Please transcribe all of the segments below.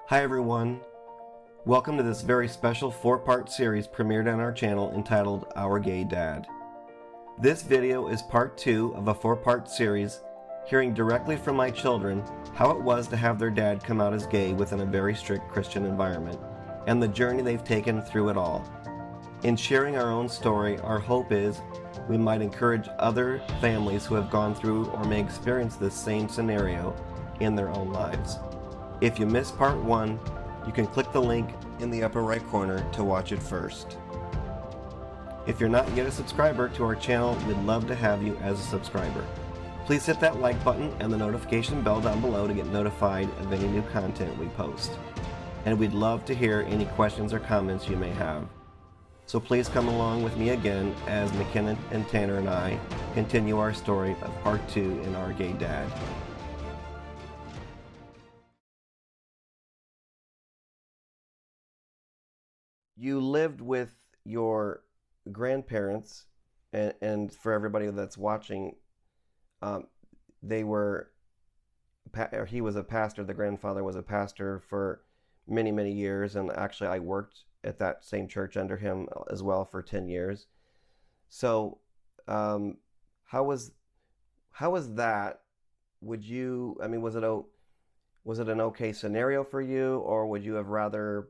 Hi everyone, welcome to this very special 4-part series premiered on our channel entitled Our Gay Dad. This video is part 2 of a 4-part series hearing directly from my children how it was to have their dad come out as gay within a very strict Christian environment and the journey they've taken through it all. In sharing our own story, our hope is we might encourage other families who have gone through or may experience this same scenario in their own lives. If you missed part 1, you can click the link in the upper right corner to watch it first. If you're not yet a subscriber to our channel, we'd love to have you as a subscriber. Please hit that like button and the notification bell down below to get notified of any new content we post. And we'd love to hear any questions or comments you may have. So please come along with me again as McKenna and Tanner and I continue our story of part 2 in Our Gay Dad. You lived with your grandparents, and for everybody that's watching, they were, or he was a pastor, the grandfather was a pastor for many, many years, and actually I worked at that same church under him as well for 10 years. So how was that? Was it an okay scenario for you, or would you have rather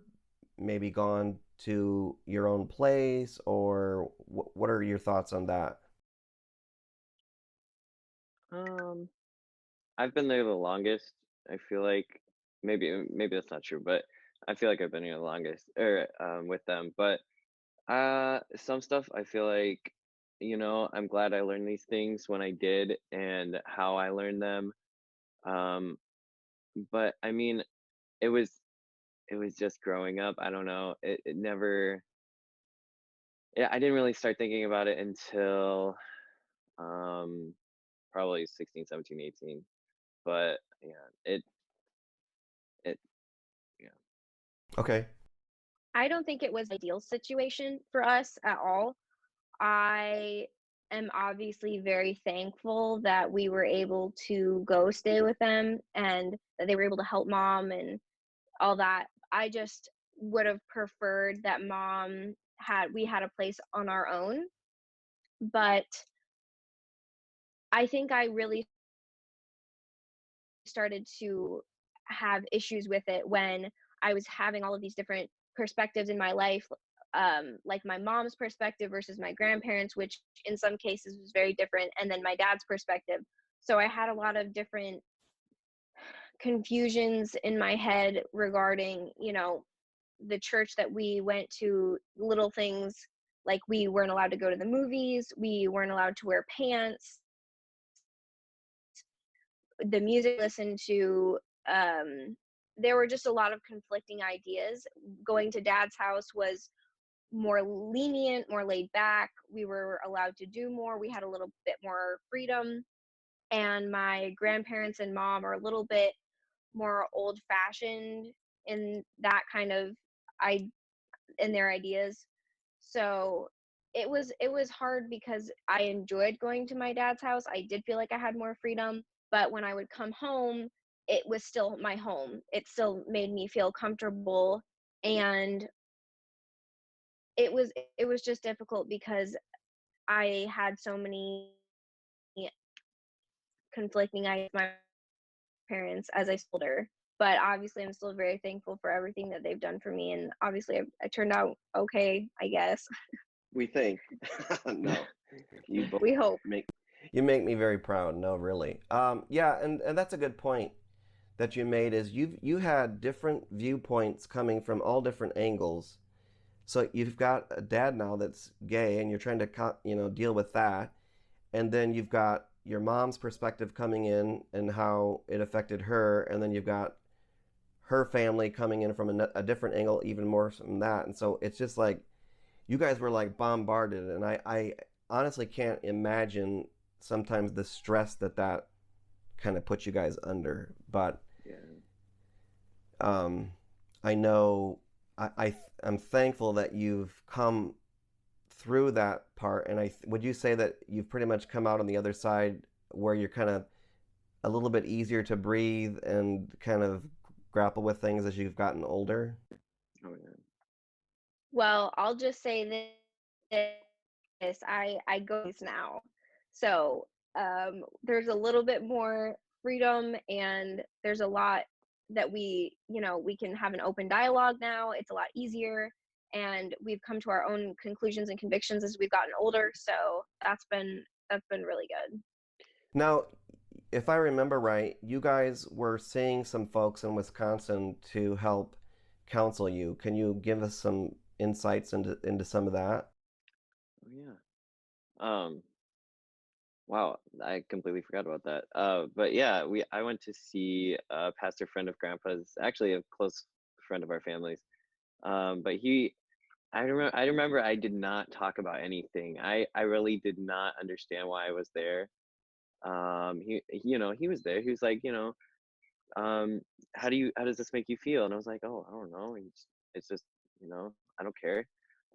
maybe gone to your own place, or what are your thoughts on that? Um, I've been there the longest. I feel like maybe that's not true, but I feel like I've been here the longest or with them. But some stuff I feel like, I'm glad I learned these things when I did and how I learned them. Um, but I mean, it was it was just growing up. I don't know. It never yeah, I didn't really start thinking about it until um probably 16, 17, 18. But yeah, it yeah. Okay. I don't think it was an ideal situation for us at all. I am obviously very thankful that we were able to go stay with them and that they were able to help mom and all that. I just would have preferred that mom had we had a place on our own, but I think I really started to have issues with it when I was having all of these different perspectives in my life, like my mom's perspective versus my grandparents, which in some cases was very different, and then my dad's perspective. So I had a lot of different confusions in my head regarding, the church that we went to, little things like we weren't allowed to go to the movies, we weren't allowed to wear pants, the music I listened to, there were just a lot of conflicting ideas. Going to dad's house was more lenient, more laid back. We were allowed to do more. We had a little bit more freedom. And my grandparents and mom are a little bit more old fashioned in that kind of I in their ideas. So it was hard because I enjoyed going to my dad's house. I did feel like I had more freedom, but when I would come home, it was still my home. It still made me feel comfortable, and it was just difficult because I had so many conflicting ideas with my parents as I told her. But obviously, I'm still very thankful for everything that they've done for me, and obviously, I turned out okay, I guess. We think. No, you both We hope. make you make me very proud. No, really. Yeah, and that's a good point that you made. Is you had different viewpoints coming from all different angles. So you've got a dad now that's gay, and you're trying to deal with that, and then you've got your mom's perspective coming in and how it affected her, and then you've got her family coming in from a different angle, even more from that. And so it's just like you guys were like bombarded, and I honestly can't imagine sometimes the stress that kind of puts you guys under. But Yeah. um, I know I'm thankful that you've come through that part, and would you say that you've pretty much come out on the other side where you're kind of a little bit easier to breathe and kind of grapple with things as you've gotten older? Oh yeah. Well, I'll just say this, I go these now. So, there's a little bit more freedom, and there's a lot that we can have an open dialogue now. It's a lot easier, and we've come to our own conclusions and convictions as we've gotten older. So that's been really good. Now, if I remember right, you guys were seeing some folks in Wisconsin to help counsel you. Can you give us some insights into some of that? Oh yeah. Um, wow, I completely forgot about that. But yeah, I went to see a pastor friend of Grandpa's, actually a close friend of our family's. But I remember I did not talk about anything. I really did not understand why I was there. He was there. He was like, um, how does this make you feel? And I was like, oh, I don't know. It's just, I don't care.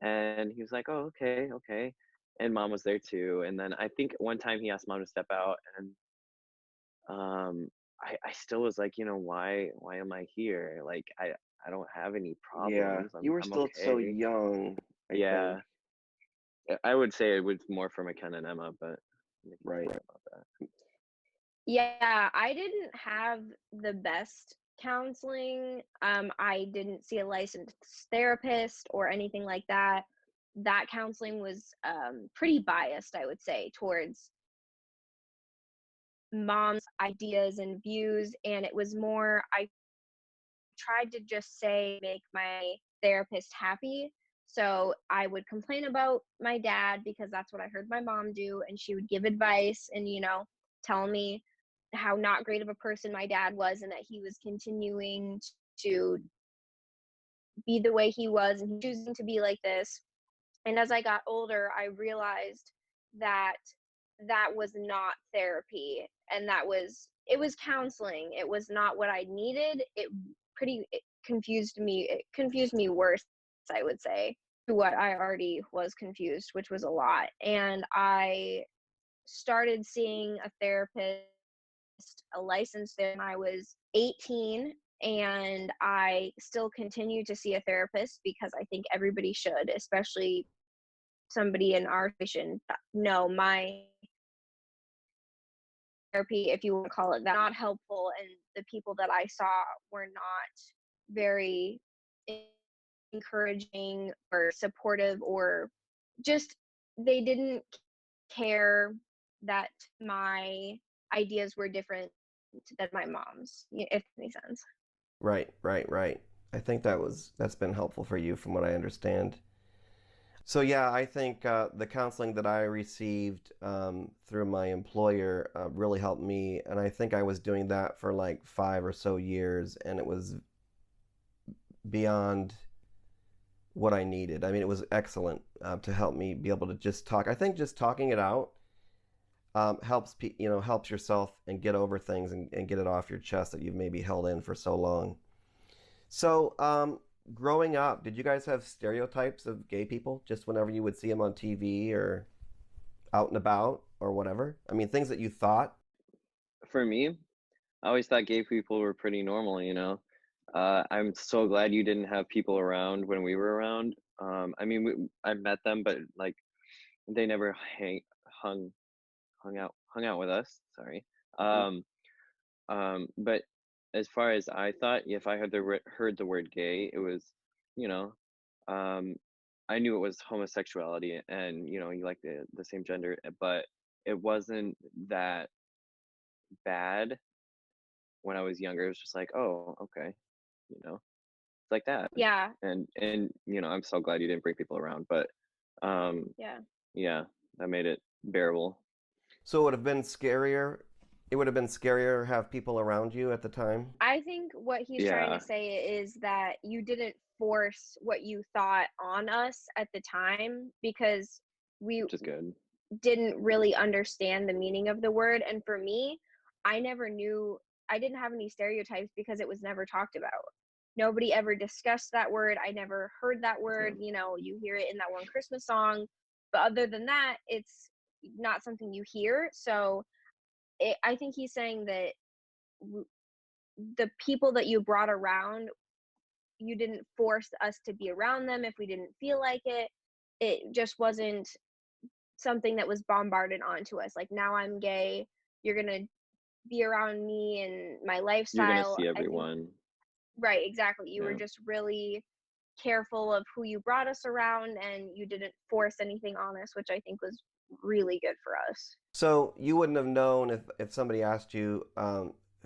And he was like, oh, okay, okay. And mom was there too. And then I think one time he asked mom to step out, and I still was like, why am I here? Like I don't have any Yeah, problems. you were I'm still so okay. young, I think. Yeah. I would say it was more for McKenna and Emma, but we can Right. talk about that. Yeah, I didn't have the best counseling. I didn't see a licensed therapist or anything like that. That counseling was pretty biased, I would say, towards mom's ideas and views. And it was more, I tried to just say, make my therapist happy. So I would complain about my dad because that's what I heard my mom do. And she would give advice and, tell me how not great of a person my dad was and that he was continuing to be the way he was and choosing to be like this. And as I got older, I realized that that was not therapy, and it was counseling. It was not what I needed. It confused me worse, I would say, to what I already was confused, which was a lot. And I started seeing a therapist, a licensed therapist, when I was 18, and I still continue to see a therapist because I think everybody should, especially somebody in our situation. No, my therapy, if you want to call it that, not helpful, and the people that I saw were not very encouraging or supportive, or just they didn't care that my ideas were different than my mom's, if that makes sense. Right, right, right. I think that's been helpful for you from what I understand. So yeah, I think the counseling that I received through my employer really helped me, and I think I was doing that for like 5 or so years, and it was beyond what I needed. I mean, it was excellent to help me be able to just talk. I think just talking it out helps yourself and get over things and get it off your chest that you've maybe held in for so long. So, growing up, did you guys have stereotypes of gay people just whenever you would see them on TV or out and about or whatever? I mean, things that you thought. For me, I always thought gay people were pretty normal. I'm so glad you didn't have people around when we were around. I mean, I met them, but like they never hung hung out with us. Sorry. Mhm. Um, but as far as I thought, if I heard the word gay, it was, you know, um, I knew it was homosexuality, and you like the same gender, but it wasn't that bad when I was younger. It was just like, oh, okay, it's like that. Yeah, And I'm so glad you didn't bring people around, but um, yeah. yeah, that made it bearable. So it would have been scarier. It would have been scarier to have people around you at the time. I think what he's trying to Yeah, say is that you didn't force what you thought on us at the time because we which is good. didn't really understand the meaning of the word. And for me, I never knew, I didn't have any stereotypes because it was never talked about. Nobody ever discussed that word. I never heard that Yeah. word. You hear it in that one Christmas song. But other than that, it's not something you hear. So I think he's saying that the people that you brought around, you didn't force us to be around them if we didn't feel like it. It just wasn't something that was bombarded onto us. Like, now I'm gay, you're gonna be around me and my You're gonna lifestyle. see I think, everyone. right, exactly. You were Yeah. just really careful of who you brought us around, and you didn't force anything on us, which I think was really good for us. So you wouldn't have known if somebody asked you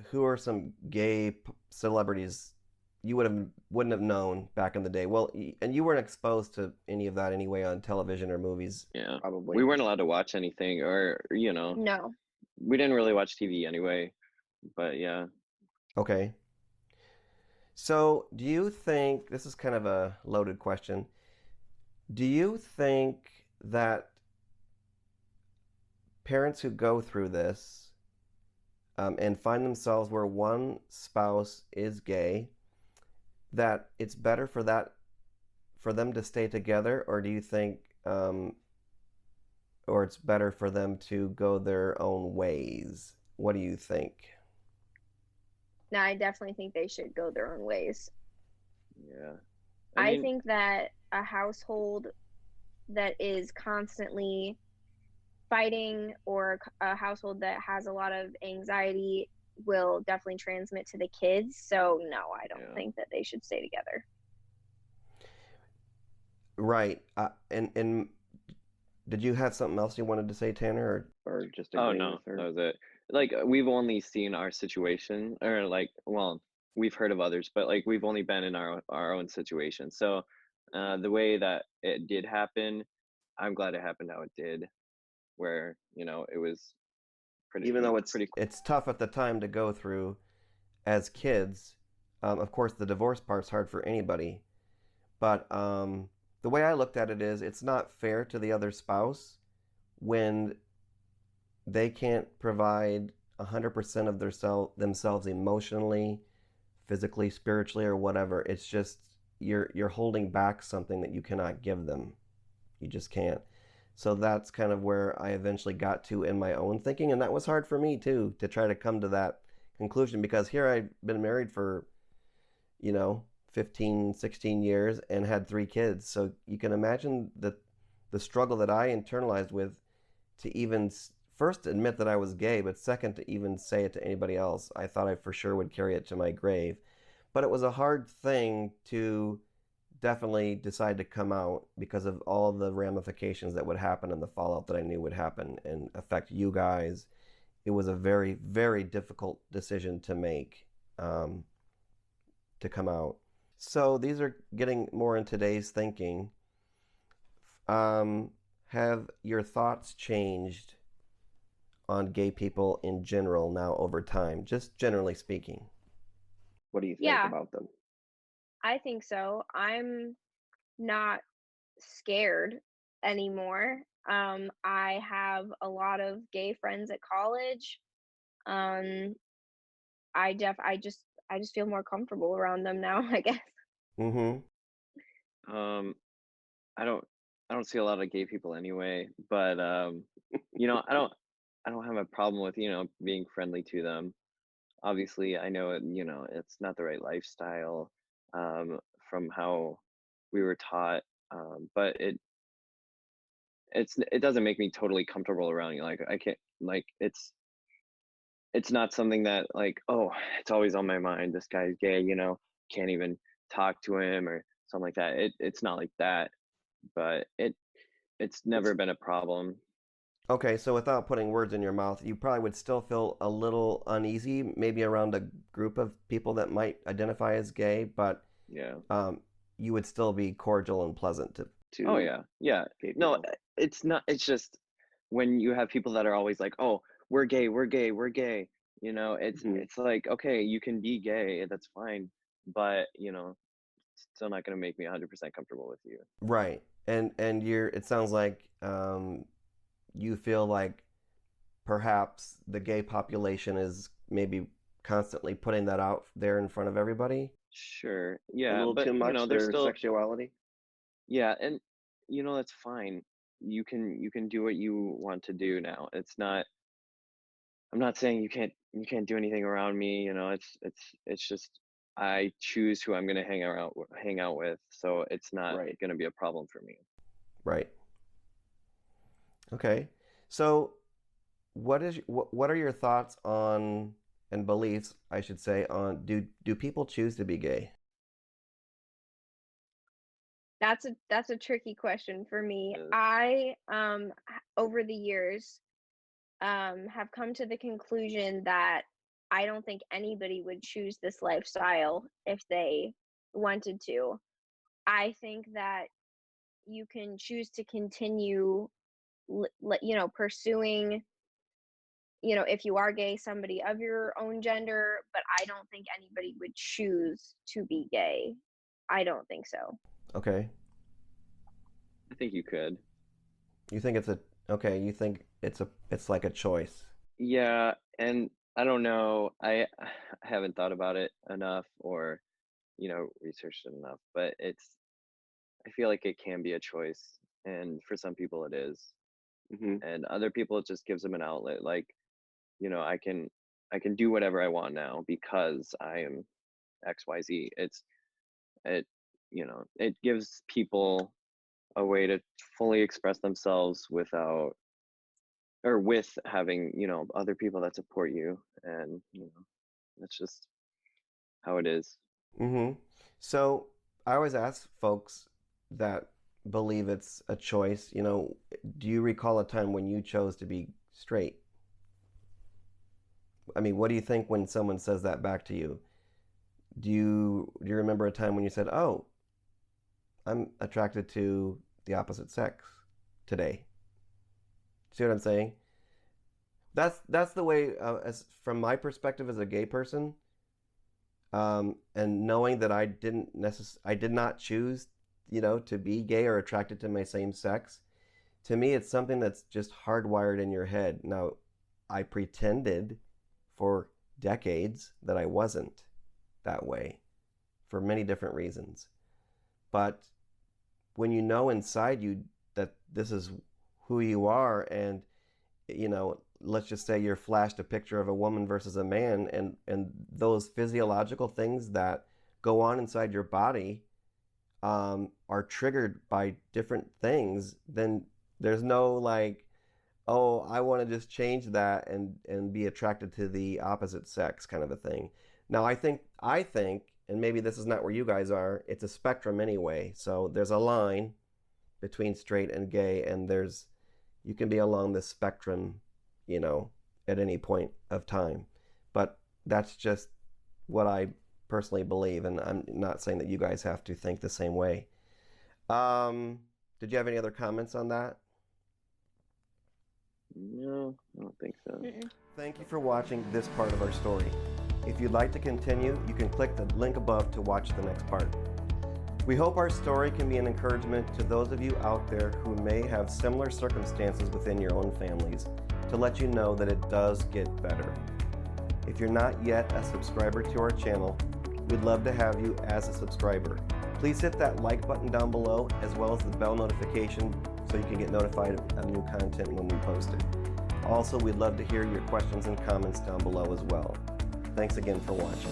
who are some gay celebrities, you wouldn't have known back in the day. Well, and you weren't exposed to any of that anyway on television or movies. Yeah. Probably. We weren't allowed to watch anything, or No. we didn't really watch TV anyway. But yeah. Okay. So do you think, this is kind of a loaded question, do you think that parents who go through this and find themselves where one spouse is gay, that it's better for them to stay together, or do you think or it's better for them to go their own ways? What do you think? No, I definitely think they should go their own ways. Yeah. I mean, think that a household that is constantly fighting, or a household that has a lot of anxiety, will definitely transmit to the kids. So no, I don't Yeah. think that they should stay together. Right. And did you have something else you wanted to say, Tanner? Or just Oh agree no, with her. that was it. Like, we've only seen our situation, or like, well, we've heard of others, but like, we've only been in our own situation. So, the way that it did happen, I'm glad it happened how it did, where it was pretty, Even though it's pretty. it's tough at the time to go through as kids, of course the divorce part's hard for anybody. But the way I looked at it is, it's not fair to the other spouse when they can't provide 100% of themselves emotionally, physically, spiritually, or whatever. It's just you're holding back something that you cannot give them. You just can't. So that's kind of where I eventually got to in my own thinking, and that was hard for me too, to try to come to that conclusion, because here I've been married for 15, 16 years and had 3 kids. So you can imagine the struggle that I internalized with, to even first admit that I was gay, but second, to even say it to anybody else. I thought I for sure would carry it to my grave. But it was a hard thing to definitely decide to come out, because of all the ramifications that would happen and the fallout that I knew would happen and affect you guys. It was a very, very difficult decision to make, to come out. So these are getting more in today's thinking. Have your thoughts changed on gay people in general now over time, just generally speaking? What do you think Yeah, about them? I think so. I'm not scared anymore. I have a lot of gay friends at college. Um, I just feel more comfortable around them now, I guess. Mm-hmm. Um, I don't, I don't see a lot of gay people anyway, but I don't have a problem with being friendly to them. Obviously, I know it's not the right lifestyle, um, from how we were taught, but it doesn't make me totally comfortable around you. Like, I can't, like, it's not something that, like, oh, it's always on my mind, this guy's gay, can't even talk to him or something like that. It's not like that, but it's never been a problem. Okay, so without putting words in your mouth, you probably would still feel a little uneasy, maybe around a group of people that might identify as gay, but Yeah. you would still be cordial and pleasant to. Oh To yeah, yeah. gay No, people. it's not. It's just when you have people that are always like, "Oh, we're gay, we're gay, we're gay." It's Mhm. it's like, okay, you can be gay, that's fine, but it's still not gonna make me 100% comfortable with you. Right. And it sounds like you feel like perhaps the gay population is maybe constantly putting that out there in front of everybody. Sure, A yeah, little but too much there's their still, sexuality. yeah, and that's fine. You can do what you want to do now. It's not I'm not saying you can't do anything around me, it's just I choose who I'm gonna hang out with, so it's not Right. gonna be a problem for me. Right. Okay. So what are your thoughts on, and beliefs, I should say, on do people choose to be gay? That's a tricky question for me. Uh, Over the years have come to the conclusion that I don't think anybody would choose this lifestyle if they wanted to. I think that you can choose to continue, pursuing, if you are gay, somebody of your own gender, but I don't think anybody would choose to be gay. I don't think so. Okay. I think you could. You think it's a okay, you think it's like a choice. Yeah, and I don't know. I haven't thought about it enough or, researched it enough, but I feel like it can be a choice, and for some people it is. Hmm. And other people it just gives them an outlet. Like, I can do whatever I want now because I am XYZ. It it gives people a way to fully express themselves without or with having, other people that support you, and that's just how it is. Hmm. So I always ask folks that believe it's a choice, do you recall a time when you chose to be straight? I mean, what do you think when someone says that back to you? Do you remember a time when you said, "Oh, I'm attracted to the opposite sex today"? See what I'm saying? That's the way, as from my perspective as a gay person, and knowing that I did not choose, to be gay or attracted to my same sex. To me, it's something that's just hardwired in your head. Now, I pretended for decades that I wasn't that way for many different reasons. But when you know inside you that this is who you are, and let's just say you're flashed a picture of a woman versus a man, and those physiological things that go on inside your body are triggered by different things, then there's no like, oh, I want to just change that and be attracted to the opposite sex kind of a thing. Now, I think, and maybe this is not where you guys are, it's a spectrum anyway. So there's a line between straight and gay, and you can be along the spectrum, at any point of time. But that's just what I personally believe, and I'm not saying that you guys have to think the same way. Did you have any other comments on that? No, I don't think so. Mm-mm. Thank you for watching this part of our story. If you'd like to continue, you can click the link above to watch the next part. We hope our story can be an encouragement to those of you out there who may have similar circumstances within your own families, to let you know that it does get better. If you're not yet a subscriber to our channel, we'd love to have you as a subscriber. Please hit that like button down below, as well as the bell notification, so you can get notified of new content when we post it. Also, we'd love to hear your questions and comments down below as well. Thanks again for watching.